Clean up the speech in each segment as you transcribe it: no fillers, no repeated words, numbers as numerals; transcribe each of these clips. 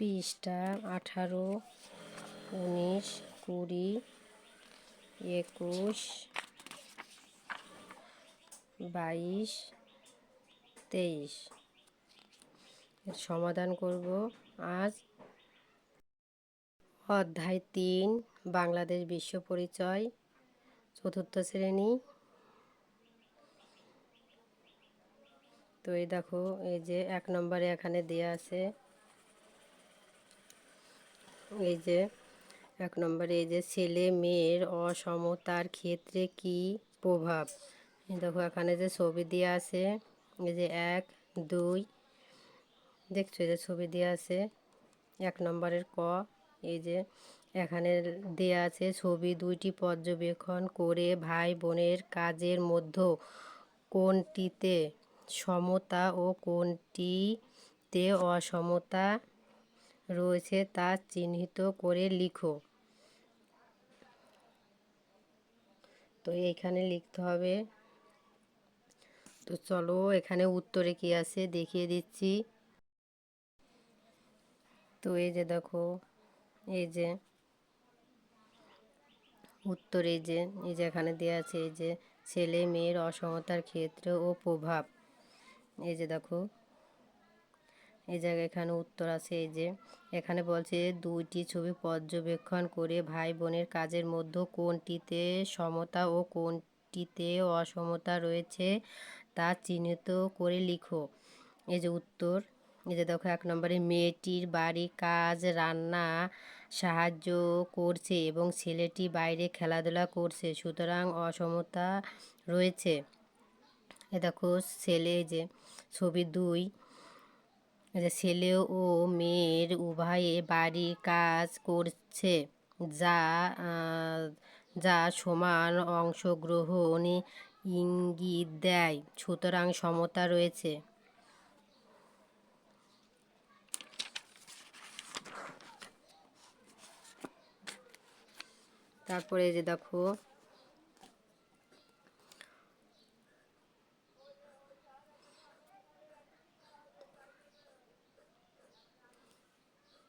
পৃষ্ঠা 18, 19, 20, 21, 22, 23 এর সমাধান করব আজ। অধ্যায় 3 বাংলাদেশ বিশ্ব পরিচয়, চতুর্থ শ্রেণী। তো এই দেখো, এই যে 1 নম্বরে এখানে দেয়া আছে, এই যে 1 নম্বরে এই যে ছেলে মেয়ের অসমতার ক্ষেত্রে কি প্রভাব। এই দেখো এখানে যে ছবি দেওয়া আছে, এই যে 1, 2 দেখছো, এই যে ছবি দেওয়া আছে 1 নম্বরের ক। এই যে এখানে দেয়া আছে ছবি দুইটি পর্যবেক্ষণ করে ভাই বোনের কাজের মধ্যে কোনটিতে সমতা ও কোনটিতে অসমতা রয়েছে তা চিহ্নিত করে লিখো। তো এইখানে লিখতে হবে। তো চলো এখানে উত্তরে কি আছে দেখিয়ে দিচ্ছি। তো এই যে দেখো, এই যে উত্তরে এই যে এখানে দেওয়া আছে, এই যে ছেলে মেয়ের অসমতার ক্ষেত্রে ও প্রভাব। এই যে দেখো, এই জায়গায় এখানে উত্তর আছে। এই যে এখানে বলছে দুইটি ছবি পর্যবেক্ষণ করে ভাই বোনের কাজের মধ্যে কোনটিতে সমতা ও কোনটিতে অসমতা রয়েছে তা চিহ্নিত করে লিখো। এই যে উত্তর, এই যে দেখো 1 নম্বরে মেয়েটির বাড়ি কাজ রান্না সাহায্য করছে এবং ছেলেটি বাইরে খেলাধুলা করছে, সুতরাং অসমতা রয়েছে। এ দেখো ছেলে, যে ছবি 2, যে ছেলে ও মেয়ের উভয়ে বাড়ির কাজ করছে, যা যা সমান অংশগ্রহণ ইঙ্গিত দেয়, সুতরাং সমতা রয়েছে। তারপরে যে দেখো,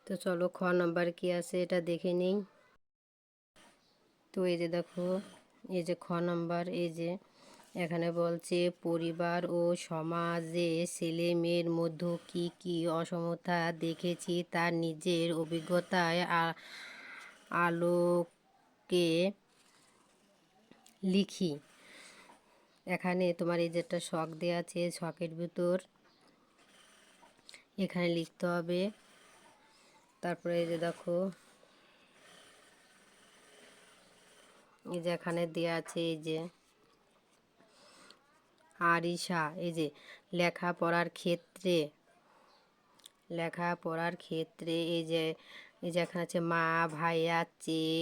তো চলো খ নম্বর কি আছে এটা দেখে নিই। তো এই যে দেখো, এই যে খ নম্বর, এই যে এখানে বলছে পরিবার ও সমাজে ছেলে মেয়ের মধ্যে কি কি অসমতা দেখেছি তার নিজের অভিজ্ঞতায় আলোকে লিখি। এখানে তোমার এই যে একটা ছক দেওয়া আছে, ছকের ভিতর এখানে লিখতে হবে। তারপরে এই যে দেখো, এই যে এখানে দেওয়া আছে, এই যে আরিশা, এই যে লেখাপড়ার ক্ষেত্রে এই যে এখানে আছে মা ভাইয়ার চেয়ে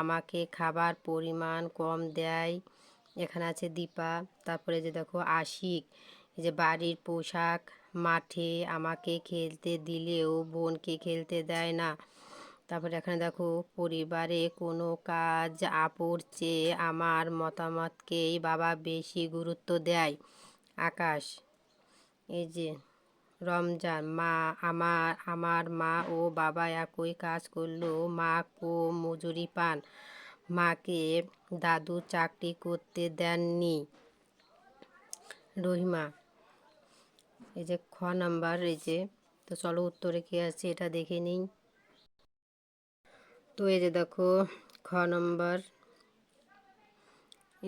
আমাকে খাবার পরিমাণ কম দেয়, এখানে আছে দীপা। তারপরে যে দেখো আশিক, এই যে বাড়ির পোশাক মাঠে আমাকে খেলতে দিলেও বোনকে খেলতে দেয় না। তারপরে এখানে দেখো পরিবারে কোনো কাজ আপুর চেয়ে আমার মতামতকেই বাবা বেশি গুরুত্ব দেয়, আকাশ। এই যে রমজান, আমার মা ও বাবা একই কাজ করলেও মা কম মজুরি পান, মাকে দাদু চাকরি করতে দেননি, রহিমা। এই যে খ নাম্বার, এই যে তো চলো উত্তরে কি আছে এটা দেখে নিই। তো এই যে দেখো খ নম্বর,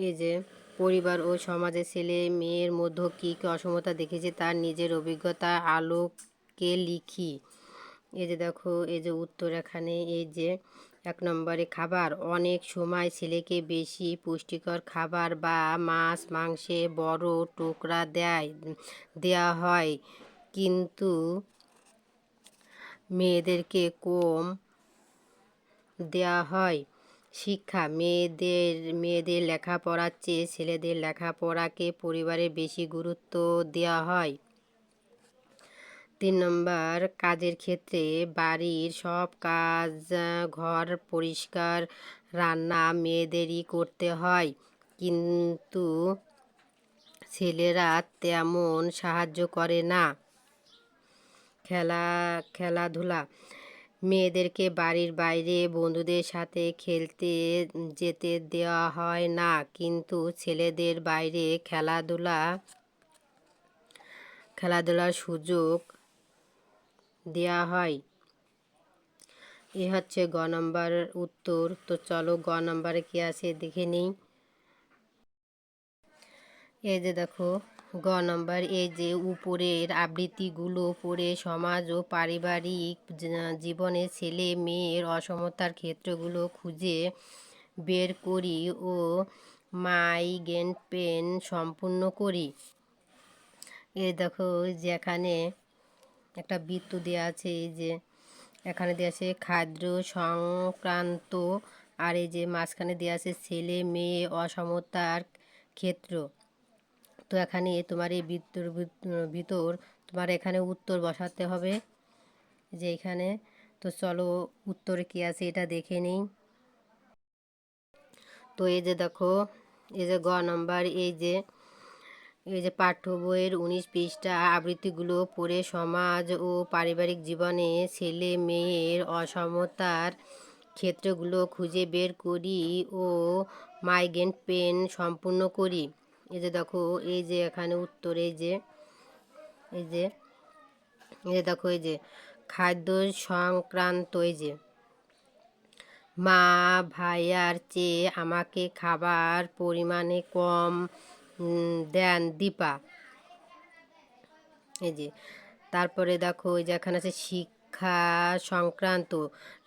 এই যে পরিবার ও সমাজে ছেলে মেয়ের মধ্যে কী কী অসমতা দেখেছে তার নিজের অভিজ্ঞতা আলোকে লিখি। এই যে দেখো, এই যে উত্তর এখানে, এই যে 1 নম্বরে খাবার, অনেক সময় ছেলেকে বেশি পুষ্টিকর খাবার বা মাছ মাংসে বড় টুকরা দেয়া হয়, কিন্তু মেয়েদেরকে কম দেয়া হয়। শিক্ষা, মেয়েদের লেখাপড়ার চেয়ে ছেলেদের লেখাপড়াকে পরিবারে বেশি গুরুত্ব দেওয়া হয়। 3 নম্বর কাজের ক্ষেত্রে, বাড়ির সব কাজ ঘর পরিষ্কার রান্না মেয়েদেরই করতে হয়, কিন্তু ছেলেরা তেমন সাহায্য করে না। খেলাধুলা, মেয়েদেরকে বাড়ির বাইরে বন্ধুদের সাথে খেলতে যেতে দেওয়া হয় না, কিন্তু ছেলেদের বাইরে খেলাধুলার সুযোগ দেওয়া হয়। এ হচ্ছে গ নম্বর উত্তর। তো চলো গ নম্বরে কী আছে দেখে নিই। এই যে দেখো গ নম্বর, এই যে উপরের আবৃত্তিগুলো পড়ে সমাজ ও পারিবারিক জীবনে ছেলে মেয়ের অসমতার ক্ষেত্রগুলো খুঁজে বের করি ও মাইগ্রেন্ট পেন সম্পূর্ণ করি। এই দেখো যে এখানে একটা বৃত্ত দেওয়া আছে, এই যে এখানে দেওয়া আছে খাদ্য সংক্রান্ত, আর এই যে মাঝখানে দেওয়া আছে ছেলে মেয়ে অসমতার ক্ষেত্র। তো এখানে তোমার এই বৃত্তর ভিতর তোমার এখানে উত্তর বসাতে হবে, যে এখানে। তো চলো উত্তরে কী আছে এটা দেখে নিই। তো এই যে দেখো, এই যে গ নম্বর, এই যে পাঠ্য বইয়ের 19 পৃষ্ঠা আবৃত্তিগুলো পড়ে সমাজ ও পারিবারিক জীবনে ছেলে মেয়ের অসমতার ক্ষেত্রগুলো খুঁজে বের করি ও মাইগ্রেন্ট পেন সম্পূর্ণ করি। এই যে দেখো, এই যে এখানে উত্তর, এই যে এই যে এই যে দেখো, এই যে খাদ্য সংক্রান্ত, এই যে মা ভাইয়ার চেয়ে আমাকে খাবার পরিমাণে কম দেন দীপা। এই যে তারপরে দেখো, এই যে এখানে আছে শিক্ষা সংক্রান্ত,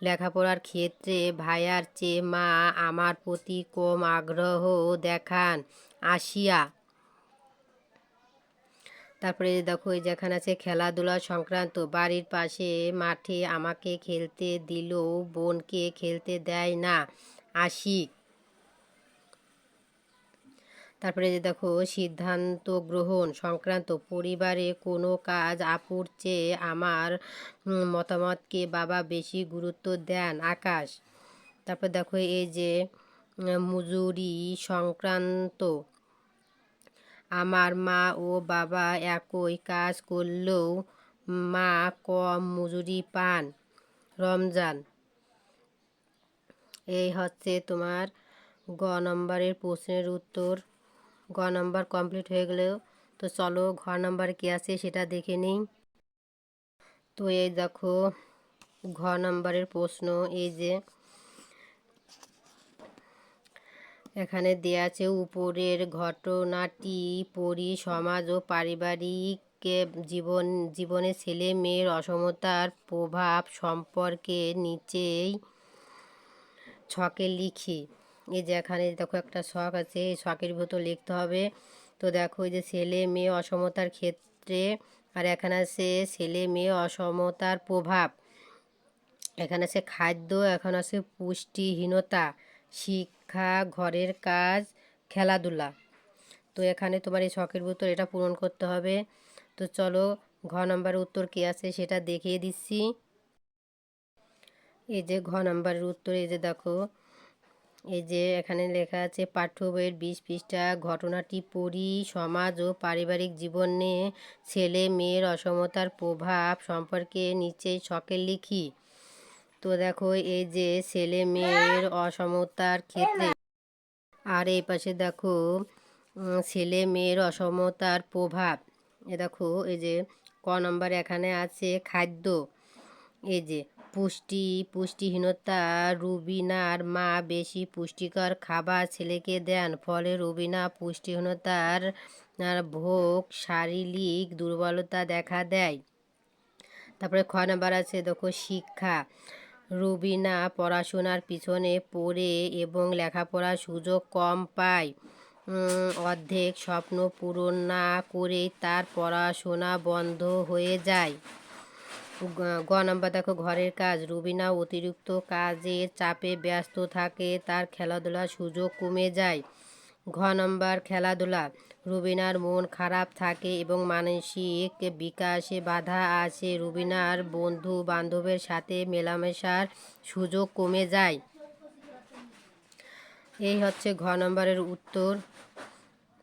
লেখাপড়ার ক্ষেত্রে ভাইয়ার চেয়ে মা আমার প্রতি কম আগ্রহ দেখান আসিয়া। তারপরে দেখো, এই যেখানে আছে খেলাধুলা সংক্রান্ত, বাড়ির পাশে মাঠে আমাকে খেলতে দিলেও বোনকে খেলতে দেয় না আশিক। তারপরে যে দেখো সিদ্ধান্ত গ্রহণ সংক্রান্ত, পরিবারে কোনো কাজ আপুর চেয়ে আমার মতামতকে বাবা বেশি গুরুত্ব দেন আকাশ। তারপর দেখো, এই যে মজুরি সংক্রান্ত, আমার মা ও বাবা একই কাজ করলেও মা কম মজুরি পান রমজান। এই হচ্ছে তোমার গ নম্বরের প্রশ্নের উত্তর। গ নম্বর কমপ্লিট হয়ে গেলেও, তো চলো ঘ নম্বর কী আছে সেটা দেখে নিই। তো এই দেখো ঘ নম্বরের প্রশ্ন, এই যে এখানে দেয়া আছে উপরের ঘটনাটি পড়ি সমাজ ও পারিবারিক জীবনে ছেলে মেয়ের অসমতার প্রভাব সম্পর্কে নিচেই ছকে লিখি। এই যে এখানে দেখো একটা ছক আছে, এই ছকের ভিতর লিখতে হবে। তো দেখো, এই যে ছেলে মেয়ে অসমতার ক্ষেত্রে, আর এখানে আছে ছেলে মেয়ে অসমতার প্রভাব, এখানে আছে খাদ্য, এখন আছে পুষ্টিহীনতা, শিক্ষা, ঘরের কাজ, খেলাধুলা। তো এখানে তোমার এই ছকের ভিতর এটা পূরণ করতে হবে। তো চলো ঘ নম্বরের উত্তর কী আছে সেটা দেখিয়ে দিচ্ছি। এই যে ঘ নম্বরের উত্তর, এই যে দেখো, এই যে এখানে লেখা আছে পাঠ্য বইয়ের 20 পৃষ্ঠা ঘটনাটি পড়ি সমাজ ও পারিবারিক জীবনে ছেলে মেয়ের অসমতার প্রভাব সম্পর্কে নিচেই ছকে লিখি। তো দেখো, এই যে ছেলে মেয়ের অসমতার ক্ষেত্রে, আর এই পাশে দেখো ছেলে মেয়ের অসমতার প্রভাব। এ দেখো, এই যে ক নম্বর এখানে আছে খাদ্য, এই যে পুষ্টিহীনতা, রুবিনার মা বেশি পুষ্টিকর খাবার ছেলেকে দেন, ফলে রুবিনা পুষ্টিহীনতার ভোগ শারীরিক দুর্বলতা দেখা দেয়। তারপরে খ নম্বর আছে দেখো শিক্ষা, রুবিনা পড়াশোনার পিছনে পড়ে এবং লেখাপড়ার সুযোগ কম পায়, অর্ধেক স্বপ্ন পূরণ না করেই তার পড়াশোনা বন্ধ হয়ে যায়। গ নম্বর দেখো ঘরের কাজ, রুবিনা অতিরিক্ত কাজের চাপে ব্যস্ত থাকে, তার খেলাধুলার সুযোগ কমে যায়। ঘ নম্বর খেলাধুলা, রুবিনার মন খারাপ থাকে এবং মানসিক বিকাশে বাধা আসে, রুবিনার বন্ধু বান্ধবের সাথে মেলামেশার সুযোগ কমে যায়। এই হচ্ছে ঘ নম্বরের উত্তর।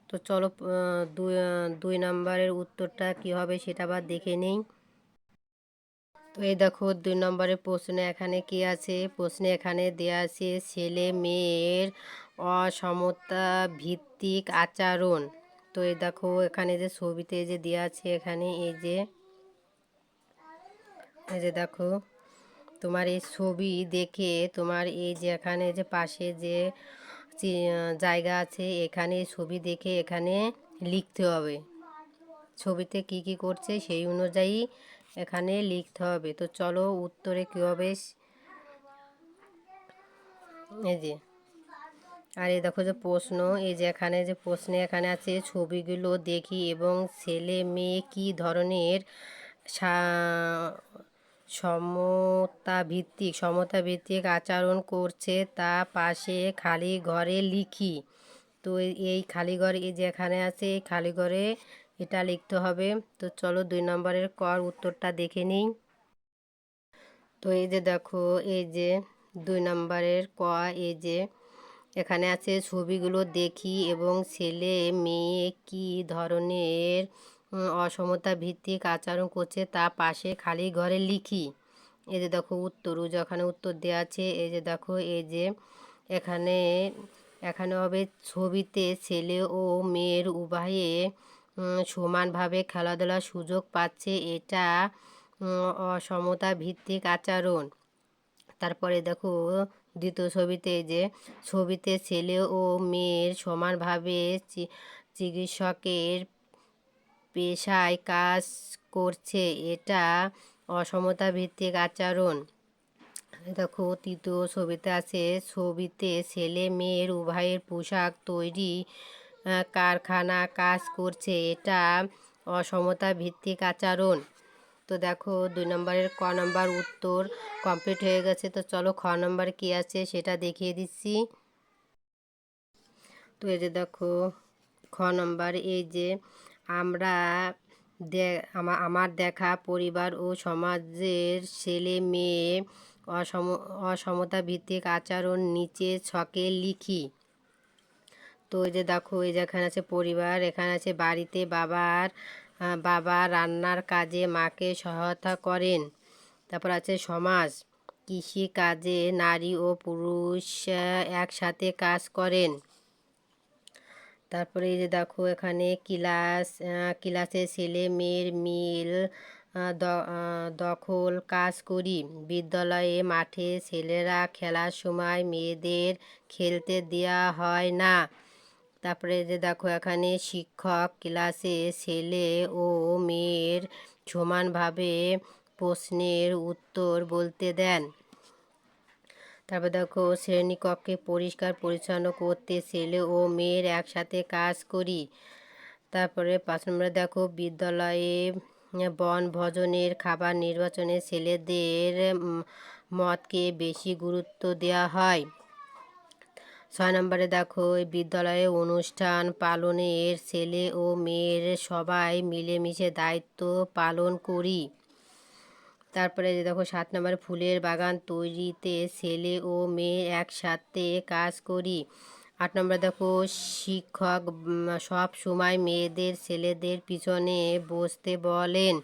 তো চলো দুই নম্বরের উত্তরটা কী হবে সেটা আবার দেখে নিই। তো এই দেখো 2 নম্বরের প্রশ্নে এখানে কি আছে, প্রশ্নে এখানে দেয়া আছে ছেলে মেয়ের অসমতা ভিত্তিক আচরণ। তো এই দেখো এখানে যে ছবিতে যে দেওয়া আছে, এখানে এই যে দেখো তোমার এই ছবি দেখে তোমার এই যে এখানে যে পাশে যে জায়গা আছে, এখানে ছবি দেখে এখানে লিখতে হবে। ছবিতে কি কি করছে সেই অনুযায়ী এখানে লিখতে হবে। তো চলো উত্তরে কী হবে, এই যে আর এই দেখো যে প্রশ্ন, এই যে এখানে যে প্রশ্নে এখানে আছে ছবিগুলো দেখি এবং ছেলে মেয়ে কী ধরনের সমতা ভিত্তিক আচরণ করছে তা পাশে খালি ঘরে লিখি। তো এই খালি ঘর এই যে এখানে আছে, এই খালি ঘরে এটা লিখতে হবে। তো চলো 2 নম্বরের কর উত্তরটা দেখে নিই। তো এই যে দেখো এই যে 2 নম্বরের ক, এই যে এখানে আছে ছবিগুলো দেখি এবং ছেলে মেয়ে কী ধরনের অসমতা ভিত্তিক আচরণ করছে তা পাশে খালি ঘরে লিখি। এই যে দেখো উত্তর, যেখানে উত্তর দেওয়া আছে, এই যে দেখো এই যে এখানে এখানে হবে ছবিতে ছেলে ও মেয়ের উভয়ে সমানভাবে খেলাধুলার সুযোগ পাচ্ছে, এটা অসমতা ভিত্তিক আচরণ। তারপরে দেখো দ্বিতীয় ছবিতে যে ছবিতে ছেলে ও মেয়ের সমানভাবে চিকিৎসকের পেশায় কাজ করছে, এটা অসমতা ভিত্তিক আচরণ। দেখো তৃতীয় ছবিতে আছে ছবিতে ছেলে মেয়ের উভয়ের পোশাক তৈরি কারখানা কাজ করছে, এটা অসমতা ভিত্তিক আচরণ। তো দেখো 2 নম্বরের ক নম্বর উত্তর কমপ্লিট হয়ে গেছে। তো চলো খ নম্বর কী আছে সেটা দেখিয়ে দিচ্ছি। তো এই যে দেখো খ নম্বর, এই যে আমরা আমার দেখা পরিবার ও সমাজের ছেলে মেয়ে অসমতা ভিত্তিক আচরণ নিচে ছকে লিখি। তো এই যে দেখো এই যে এখানে আছে পরিবার, এখানে আছে বাড়িতে বাবা রান্নার কাজে মাকে সহায়তা করেন। তারপর আছে সমাজ, কৃষি কাজে নারী ও পুরুষ একসাথে কাজ করেন। তারপরে এই যে দেখো এখানে ক্লাসে ছেলে মেয়ের মিল দখল কাজ করি। বিদ্যালয়ে মাঠে ছেলেরা খেলার সময় মেয়েদের খেলতে দেওয়া হয় না। তারপরে যে দেখো এখানে শিক্ষক ক্লাসে ছেলে ও মেয়ের সমানভাবে প্রশ্নের উত্তর বলতে দেন। তারপর দেখো শ্রেণীকক্ষে পরিষ্কার পরিচ্ছন্ন করতে ছেলে ও মেয়ের একসাথে কাজ করি। তারপরে 5 নম্বরে দেখো বিদ্যালয়ে বনভোজনের খাবার নির্বাচনে ছেলেদের মতকে বেশি গুরুত্ব দেওয়া হয়। 6 নম্বরে দেখো বিদ্যালয়ে অনুষ্ঠান পালনের ছেলে ও মেয়ের সবাই মিলেমিশে দায়িত্ব পালন করি। তারপরে দেখো 7 নম্বরে ফুলের বাগান তৈরিতে ছেলে ও মেয়ে একসাথে কাজ করি। 8 নম্বরে দেখো শিক্ষক সব সময় মেয়েদের ছেলেদের পিছনে বসতে বলেন।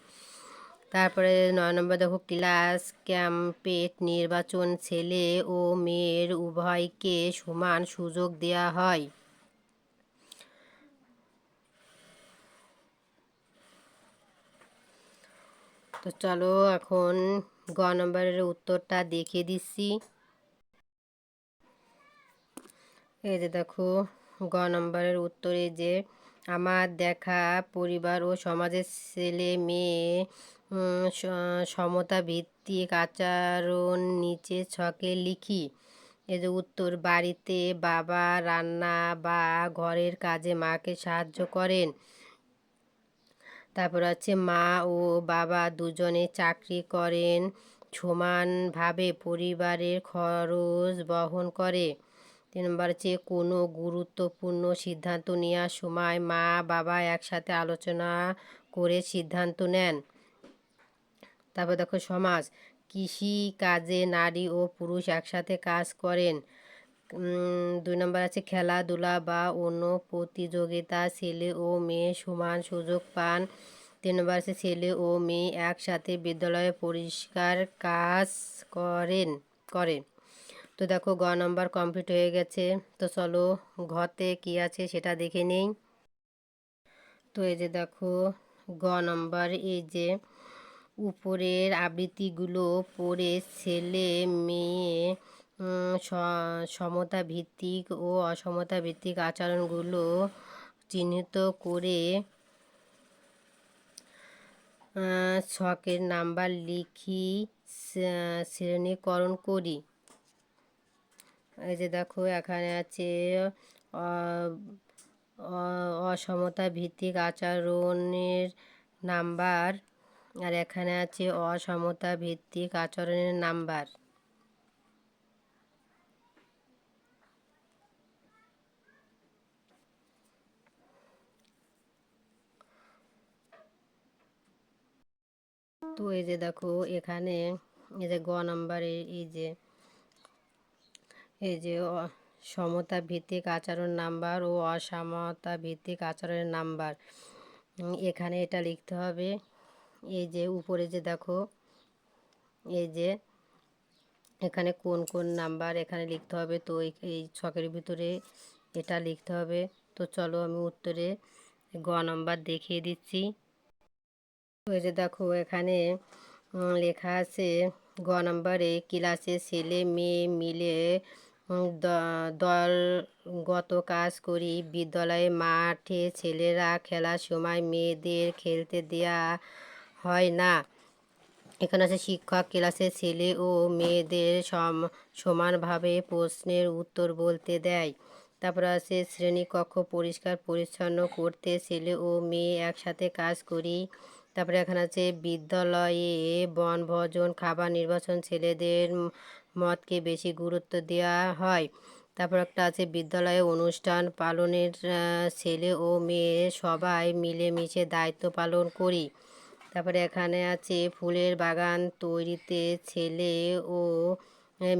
তারপরে 9 নম্বর দেখো ক্লাস ক্যাম্পে নির্বাচন ছেলে ও মেয়ের উভয়কে সমান সুযোগ দেওয়া হয়। তো চলো এখন গ নম্বরের উত্তরটা দেখিয়ে দিচ্ছি। এই যে দেখো গ নম্বরের উত্তরে যে আমার দেখা পরিবার ও সমাজের ছেলে মেয়ে সমতা ভিত্তিক আচরণ নিচে ছকে লিখি। এই যে উত্তর, বাড়িতে বাবা রান্না বা ঘরের কাজে মাকে সাহায্য করেন। তারপর আছে মা ও বাবা দুজনে চাকরি করেন, সমানভাবে পরিবারের খরচ বহন করে। 3 নম্বর হচ্ছে কোনো গুরুত্বপূর্ণ সিদ্ধান্ত নেওয়ার সময় মা বাবা একসাথে আলোচনা করে সিদ্ধান্ত নেন। তারপর দেখো সমাজ, কৃষি কাজে নারী ও পুরুষ একসাথে কাজ করেন। 2 নম্বর আছে খেলাধুলা বা অন্য প্রতিযোগিতা ছেলে ও মেয়ে সমান সুযোগ পান। 3 নম্বর আছে ছেলে ও মেয়ে একসাথে বিদ্যালয়ে পরিষ্কার কাজ করে। তো দেখো গ নম্বর কমপ্লিট হয়ে গেছে। তো চলো ঘতে কি আছে সেটা দেখে নেই। তো এই যে দেখো গ নম্বর, এই যে উপরের আবৃত্তিগুলো পড়ে ছেলে মেয়ে সমতা ভিত্তিক ও অসমতা ভিত্তিক আচরণগুলো চিহ্নিত করে ছকের নাম্বার লিখি শ্রেণীকরণ করি। এই যে দেখো এখানে আছে অসমতা ভিত্তিক আচরণের নাম্বার, আর এখানে আছে অসমতা ভিত্তিক আচরণের নাম্বার। তো এই যে দেখো এখানে এই যে গ নাম্বারে এই যে সমতা ভিত্তিক আচরণ নাম্বার ও অসমতা ভিত্তিক আচরণের নাম্বার, এখানে এটা লিখতে হবে। এই যে উপরে যে দেখো এই যে এখানে কোন কোন নাম্বার এখানে লিখতে হবে। তো এই ছকের ভিতরে এটা লিখতে হবে। তো চলো আমি উত্তরে গ নাম্বার দেখিয়ে দিচ্ছি। তো এই যে দেখো এখানে লেখা আছে গ নম্বরে ক্লাসে ছেলে মেয়ে মিলে দলগত কাজ করি। বিদ্যালয়ে মাঠে ছেলেরা খেলার সময় মেয়েদের খেলতে দেয়া হয় না। এখানে আছে শিক্ষক ক্লাসে ছেলে ও মেয়েদের সমানভাবে প্রশ্নের উত্তর বলতে দেয়। তারপর আছে শ্রেণীকক্ষ পরিষ্কার পরিচ্ছন্ন করতে ছেলে ও মেয়ে একসাথে কাজ করি। তারপরে এখানে আছে বিদ্যালয়ে বনভোজন খাবার নির্বাচন ছেলেদের মতকে বেশি গুরুত্ব দেওয়া হয়। তারপর একটা আছে বিদ্যালয়ে অনুষ্ঠান পালনের ছেলে ও মেয়ে সবাই মিলেমিশে দায়িত্ব পালন করি। তারপরে এখানে আছে ফুলের বাগান তৈরিতে ছেলে ও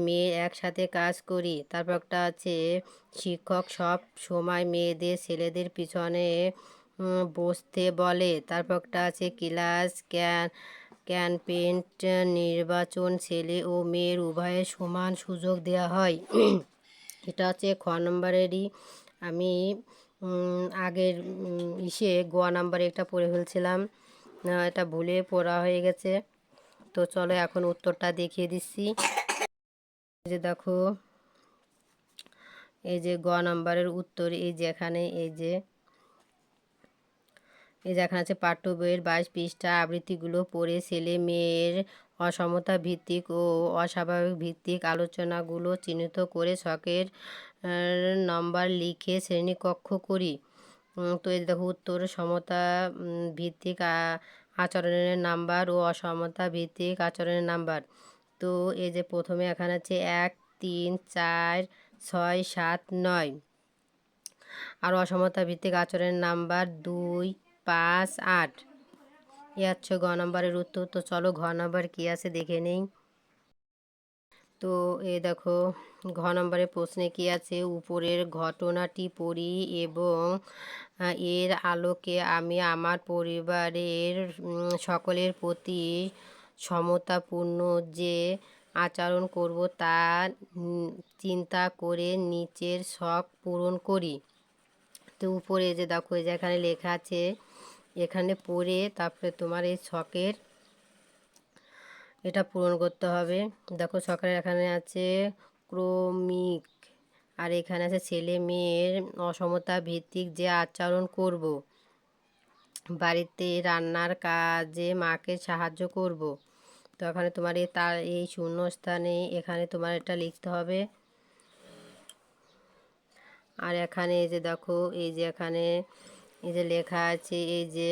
মেয়ে একসাথে কাজ করি। তারপর একটা আছে শিক্ষক সব সময় মেয়েদের ছেলেদের পিছনে বসতে বলে। তারপর একটা আছে ক্লাস ক্যাম্পেইন নির্বাচন ছেলে ও মেয়ের উভয়ের সমান সুযোগ দেওয়া হয়। এটা হচ্ছে খ নম্বরেরই। আমি আগের গ নাম্বারে একটা পড়ে ফেলছিলাম, এটা ভুলে পড়া হয়ে গেছে। তো চলো এখন উত্তরটা দেখিয়ে দিচ্ছি। এই যে দেখো এই যে গ নাম্বারের উত্তর এই যে এখানে এখানে আছে পাঠ্য বইয়ের 22 পৃষ্ঠা আবৃত্তিগুলো পড়ে ছেলে মেয়ের অসমতা ভিত্তিক ও অস্বাভাবিক ভিত্তিক আলোচনাগুলো চিহ্নিত করে ছকের নম্বর লিখে শ্রেণীকক্ষ করি। তো এই দেখো উত্তর সমতা ভিত্তিক আচরণের নাম্বার ও অসমতা ভিত্তিক আচরণের নাম্বার। তো এই যে প্রথমে এখানে আছে 1, 3, 4, 6, 7, 9, আর অসমতা ভিত্তিক আচরণের নাম্বার 2, 5, 8। এ হচ্ছে গ নম্বরের উত্তর। তো চলো ঘ নম্বর কী আছে দেখে নেই। তো এই দেখো ঘ নম্বরের প্রশ্নে কী আছে, উপরের ঘটনাটি পড়ি এবং এর আলোকে আমি আমার পরিবারের সকলের প্রতি সমতাপূর্ণ যে আচরণ করব তা চিন্তা করে নিচের ছক পূরণ করি। তো উপরে যে দেখো যেখানে লেখা আছে এখানে পড়ে তারপরে তোমার এই ছকের এটা পূরণ করতে হবে। দেখো ছকের এখানে আছে ক্রমিক, আর এখানে আছে ছেলে মেয়ের অসমতা ভিত্তিক যে আচরণ করব, বাড়িতে রান্নার কাজে মাকে সাহায্য করব। তো এখানে তোমার এই শূন্যস্থানে এখানে তোমার এটা লিখতে হবে। আর এখানে এই যে দেখো এখানে এই যে লেখা আছে এই যে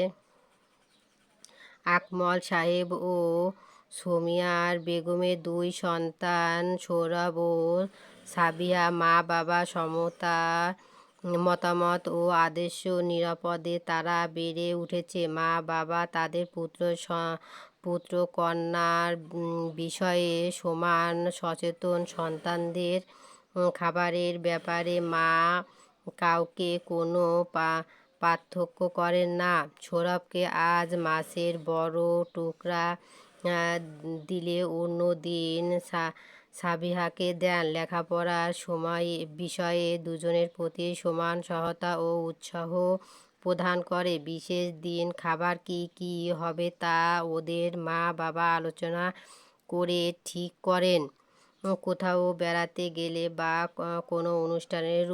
আকমল সাহেব ও সোমিয়ার বেগমের 2 সন্তান সোহরাব ও সাবিয়া মা বাবা সমতা মতামত ও আদর্শ নিরাপদে তারা বেড়ে উঠেছে। মা বাবা তাদের পুত্র কন্যার বিষয়ে সমান সচেতন। সন্তানদের খাবারের ব্যাপারে মা কাউকে কোনো পার্থক্য করেন না। সৌরভকে আজ মাছের বড় টুকরা দিলে অন্য দিন সাবিহাকে দেন। লেখাপড়ার সময় বিষয়ে দুজনের প্রতি সমান সহায়তা ও উৎসাহ প্রদান করে। বিশেষ দিন খাবার কি কি হবে তা ওদের মা বাবা আলোচনা করে ঠিক করেন। কোথাও বেড়াতে গেলে বা কোনো অনুষ্ঠানের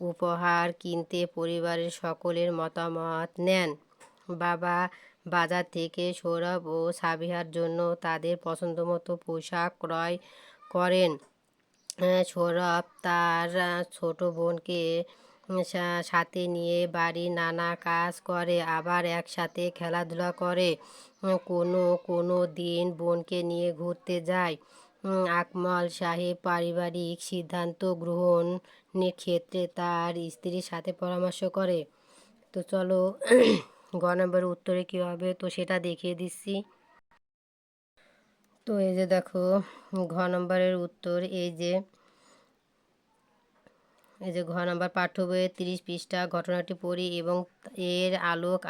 উপহার কিনতে পরিবারের সকলের মতামত নেন। বাবা বাজার থেকে সৌরভ ও সাবিহার জন্য তাদের পছন্দমতো পোশাক ক্রয় করেন। সৌরভ তার ছোট বোনকে সাথে নিয়ে বাড়ির নানা কাজ করে, আবার একসাথে খেলাধুলা করে। কোনো কোনো দিন বোনকে নিয়ে ঘুরতে যায়। আকমল সাহেব পারিবারিক সিদ্ধান্ত গ্রহণের ক্ষেত্রে তার স্ত্রীর সাথে পরামর্শ করে। তো চলো গ নম্বরের উত্তরে কী হবে তো সেটা দেখিয়ে দিচ্ছি। তো এই যে দেখো ঘ নম্বরের উত্তর এই যে ঘ নম্বর পাঠ্য বইয়ের 30 পৃষ্ঠা ঘটনাটি পড়ি এবং এর আলোক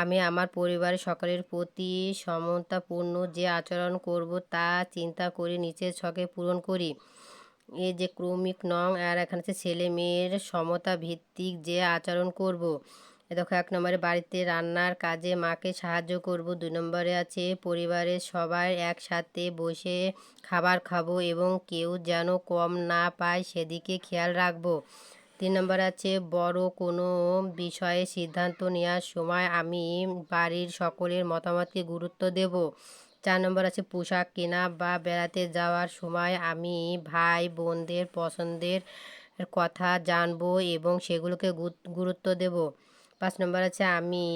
আমি আমার পরিবারের সকলের প্রতি সমতাপূর্ণ যে আচরণ করব তা চিন্তা করে নিচের ছকে পূরণ করি। এই যে ক্রমিক নং আর এখানে হচ্ছে ছেলে মেয়ের সমতা ভিত্তিক যে আচরণ করব। দেখো 1 নম্বরে বাড়িতে রান্নার কাজে মাকে সাহায্য করব। 2 নম্বরে আছে পরিবারের সবাই একসাথে বসে খাবার খাবো এবং কেউ যেন কম না পায় সেদিকে খেয়াল রাখবো। 3 নম্বর আছে বড় কোনো বিষয়ে সিদ্ধান্ত নেওয়ার সময় আমি বাড়ির সকলের মতামতকে গুরুত্ব দেব। 4 নম্বর আছে পোশাক কেনা বা বেড়াতে যাওয়ার সময় আমি ভাই বোনদের পছন্দের কথা জানবো এবং সেগুলোকে গুরুত্ব দেব। 5 নম্বর আছে আমি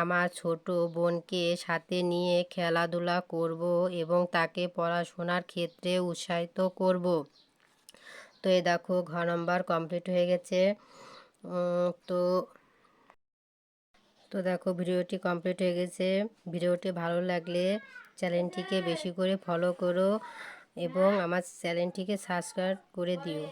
আমার ছোট বোনকে সাথে নিয়ে খেলাধুলা করব এবং তাকে পড়াশোনার ক্ষেত্রে উৎসাহিত করব। তো এই দেখো ঘ নম্বর কমপ্লিট হয়ে গেছে। তো তো দেখো ভিডিওটি কমপ্লিট হয়ে গেছে। ভিডিওটি ভালো লাগলে চ্যানেলটিকে বেশি করে ফলো করো এবং আমার চ্যানেলটিকে সাবস্ক্রাইব করে দিও।